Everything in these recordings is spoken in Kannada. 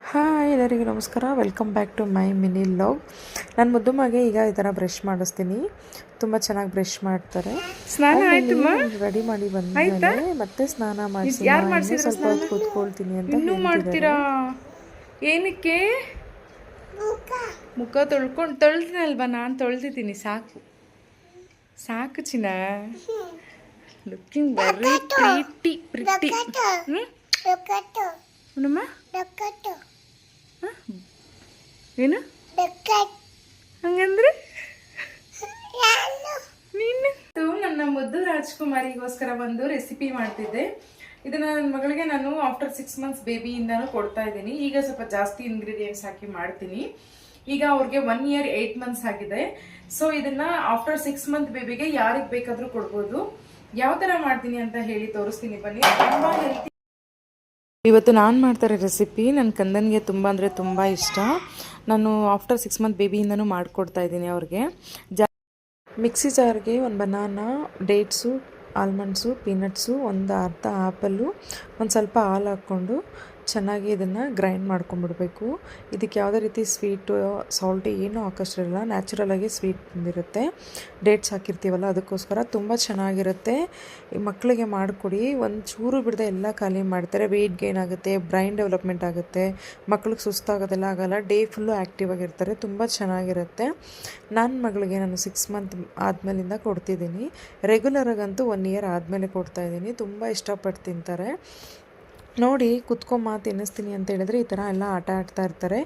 ಹಾಯ್ ಎಲ್ಲರಿಗೂ ನಮಸ್ಕಾರ. Welcome back to my mini vlog. ನಾನು ಮುದ್ದುಮಗೆ ಈಗ ಈ ಥರ ಬ್ರಷ್ ಮಾಡಿಸ್ತೀನಿ. ತುಂಬ ಚೆನ್ನಾಗಿ ಬ್ರಷ್ ಮಾಡ್ತಾರೆ. ಸ್ನಾನ ಆಯ್ತಮ್ಮ, ರೆಡಿ ಮಾಡಿ ಬಂದ್ಮೇಲೆ ಮತ್ತೆ ಸ್ನಾನ ಮಾಡಿಸಿ ಸ್ವಲ್ಪ ಹೊತ್ತು ಕೂತ್ಕೊಳ್ತೀನಿ ಅಂತ ಮಾಡ್ತೀರಾ. ಏನಕ್ಕೆ ಮುಖ ತೊಳ್ತೀನಲ್ವಾ? ನಾನು ತೊಳ್ದಿದ್ದೀನಿ, ಸಾಕು ಸಾಕು ಚಿನ್ನ. Looking very pretty. ಏನಮ್ಮ ಏನು ಹಂಗಂದ್ರೆ ನೀನು ನನ್ನ ಮುದ್ದು ರಾಜ್ಕುಮಾರಿಗೋಸ್ಕರ ಒಂದು ರೆಸಿಪಿ ಮಾಡ್ತಿದ್ದೆ. ಇದನ್ನ ನನ್ನ ಮಗಳಿಗೆ ನಾನು ಆಫ್ಟರ್ 6 months ಬೇಬಿಯಿಂದನೂ ಕೊಡ್ತಾ ಇದ್ದೀನಿ. ಈಗ ಸ್ವಲ್ಪ ಜಾಸ್ತಿ ಇಂಗ್ರೀಡಿಯೆಂಟ್ಸ್ ಹಾಕಿ ಮಾಡ್ತೀನಿ. ಈಗ ಅವ್ರಿಗೆ 1 year 8 months ಆಗಿದೆ. ಸೊ ಇದನ್ನ ಆಫ್ಟರ್ 6 month ಬೇಬಿಗೆ ಯಾರಿಗೆ ಬೇಕಾದ್ರೂ ಕೊಡ್ಬೋದು. ಯಾವ ತರ ಮಾಡ್ತೀನಿ ಅಂತ ಹೇಳಿ ತೋರಿಸ್ತೀನಿ ಬನ್ನಿ. ತುಂಬಾ ಹೆಲ್ತಿ. ಇವತ್ತು ನಾನು ಮಾಡ್ತಾರೆ ರೆಸಿಪಿ ನನ್ನ ಕಂದನಿಗೆ ತುಂಬ ಅಂದರೆ ತುಂಬ ಇಷ್ಟ. ನಾನು ಆಫ್ಟರ್ 6 month ಬೇಬಿಯಿಂದನೂ ಮಾಡಿಕೊಡ್ತಾ ಇದ್ದೀನಿ ಅವ್ರಿಗೆ. ಮಿಕ್ಸಿ ಜಾರ್ಗೆ ಒಂದು ಬನಾನಾ, ಡೇಟ್ಸು, ಆಲ್ಮಂಡ್ಸು, ಪೀನಟ್ಸು, ಒಂದು ಅರ್ಧ ಆ್ಯಪಲ್ಲು, ಒಂದು ಸ್ವಲ್ಪ ಹಾಲು ಹಾಕ್ಕೊಂಡು ಚೆನ್ನಾಗಿ ಇದನ್ನು ಗ್ರೈಂಡ್ ಮಾಡ್ಕೊಂಡ್ಬಿಡ್ಬೇಕು. ಇದಕ್ಕೆ ಯಾವುದೇ ರೀತಿ ಸ್ವೀಟು ಸಾಲ್ಟಿ ಏನೂ ಹಾಕೋಷ್ಟಿರಲ್ಲ, ನ್ಯಾಚುರಲಾಗಿ ಸ್ವೀಟ್ ಬಂದಿರುತ್ತೆ. ಡೇಟ್ಸ್ ಹಾಕಿರ್ತೀವಲ್ಲ ಅದಕ್ಕೋಸ್ಕರ ತುಂಬ ಚೆನ್ನಾಗಿರುತ್ತೆ. ಈ ಮಕ್ಕಳಿಗೆ ಮಾಡಿಕೊಡಿ, ಒಂದು ಚೂರು ಬಿಡದೆ ಎಲ್ಲ ಖಾಲಿ ಮಾಡ್ತಾರೆ. ವೆಯ್ಟ್ ಗೇನ್ ಆಗುತ್ತೆ, ಬ್ರೈನ್ ಡೆವಲಪ್ಮೆಂಟ್ ಆಗುತ್ತೆ, ಮಕ್ಳಿಗೆ ಸುಸ್ತಾಗೋದೆಲ್ಲ ಆಗಲ್ಲ, ಡೇ ಫುಲ್ಲು ಆ್ಯಕ್ಟಿವ್ ಆಗಿರ್ತಾರೆ. ತುಂಬ ಚೆನ್ನಾಗಿರುತ್ತೆ. ನನ್ನ ಮಗಳಿಗೆ ನಾನು 6 month ಆದಮೇಲಿಂದ ಕೊಡ್ತಿದ್ದೀನಿ. ರೆಗ್ಯುಲರಾಗಂತೂ 1 year ಆದಮೇಲೆ ಕೊಡ್ತಾಯಿದ್ದೀನಿ. ತುಂಬ ಇಷ್ಟಪಟ್ಟು ತಿಂತಾರೆ. ನೋಡಿ ಕುತ್ಕೊಂಬ ತಿನ್ನಿಸ್ತೀನಿ ಅಂತ ಹೇಳಿದ್ರೆ ಈ ಥರ ಎಲ್ಲ ಆಟ ಆಡ್ತಾ ಇರ್ತಾರೆ.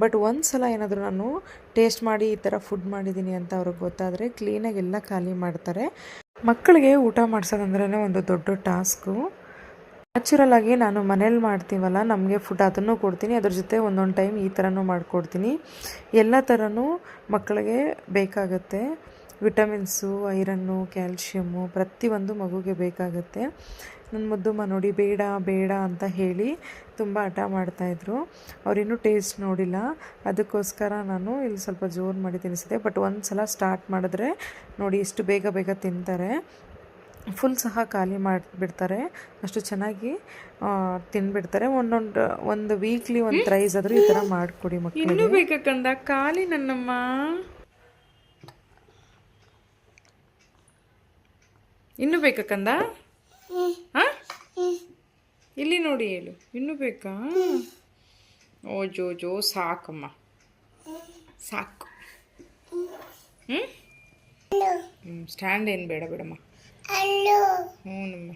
ಬಟ್ ಒಂದು ಸಲ ಏನಾದರೂ ನಾನು ಟೇಸ್ಟ್ ಮಾಡಿ ಈ ಥರ ಫುಡ್ ಮಾಡಿದ್ದೀನಿ ಅಂತ ಅವ್ರಿಗೆ ಗೊತ್ತಾದರೆ ಕ್ಲೀನಾಗಿ ಎಲ್ಲ ಖಾಲಿ ಮಾಡ್ತಾರೆ. ಮಕ್ಕಳಿಗೆ ಊಟ ಮಾಡಿಸೋದಂದ್ರೇ ಒಂದು ದೊಡ್ಡ ಟಾಸ್ಕು. ನ್ಯಾಚುರಲಾಗಿ ನಾನು ಮನೇಲಿ ಮಾಡ್ತೀವಲ್ಲ ನಮಗೆ ಫುಡ್ ಅದನ್ನು ಕೊಡ್ತೀನಿ, ಅದ್ರ ಜೊತೆ ಒಂದೊಂದು ಟೈಮ್ ಈ ಥರನೂ ಮಾಡಿಕೊಡ್ತೀನಿ. ಎಲ್ಲ ಥರನೂ ಮಕ್ಕಳಿಗೆ ಬೇಕಾಗುತ್ತೆ. ವಿಟಮಿನ್ಸು, ಐರನ್ನು, ಕ್ಯಾಲ್ಶಿಯಮ್ಮು ಪ್ರತಿಯೊಂದು ಮಗುಗೆ ಬೇಕಾಗುತ್ತೆ. ನನ್ನ ಮುದ್ದಮ್ಮ ನೋಡಿ ಬೇಡ ಬೇಡ ಅಂತ ಹೇಳಿ ತುಂಬ ಹಠ ಮಾಡ್ತಾಯಿದ್ರು. ಅವರಿನ್ನೂ ಟೇಸ್ಟ್ ನೋಡಿಲ್ಲ, ಅದಕ್ಕೋಸ್ಕರ ನಾನು ಇಲ್ಲಿ ಸ್ವಲ್ಪ ಜೋರು ಮಾಡಿ ತಿನ್ನಿಸಿದೆ. ಬಟ್ ಒಂದು ಸಲ ಸ್ಟಾರ್ಟ್ ಮಾಡಿದ್ರೆ ನೋಡಿ ಎಷ್ಟು ಬೇಗ ಬೇಗ ತಿಂತಾರೆ. ಫುಲ್ ಸಹ ಖಾಲಿ ಮಾಡಿಬಿಡ್ತಾರೆ, ಅಷ್ಟು ಚೆನ್ನಾಗಿ ತಿನ್ಬಿಡ್ತಾರೆ. ಒಂದು ವೀಕ್ಲಿ ಒಂದು ಥ್ರೈಸ್ ಆದರೂ ಈ ಥರ ಮಾಡಿಕೊಡಿ ಮಕ್ಕಳಿಗೆ. ಇನ್ನೂ ಬೇಕಂದ ಖಾಲಿ ನನ್ನಮ್ಮ. ಇನ್ನೂ ಬೇಕಂದ ಇಲ್ಲಿ ನೋಡಿ ಹೇಳು, ಇನ್ನೂ ಬೇಕಾ? ಓ ಜೋ ಸಾಕಮ್ಮ, ಸಾಕು. ಸ್ಟ್ಯಾಂಡ್ ಏನು ಬೇಡ ಬಿಡಮ್ಮ. ಹ್ಞೂ ನಮ್ಮ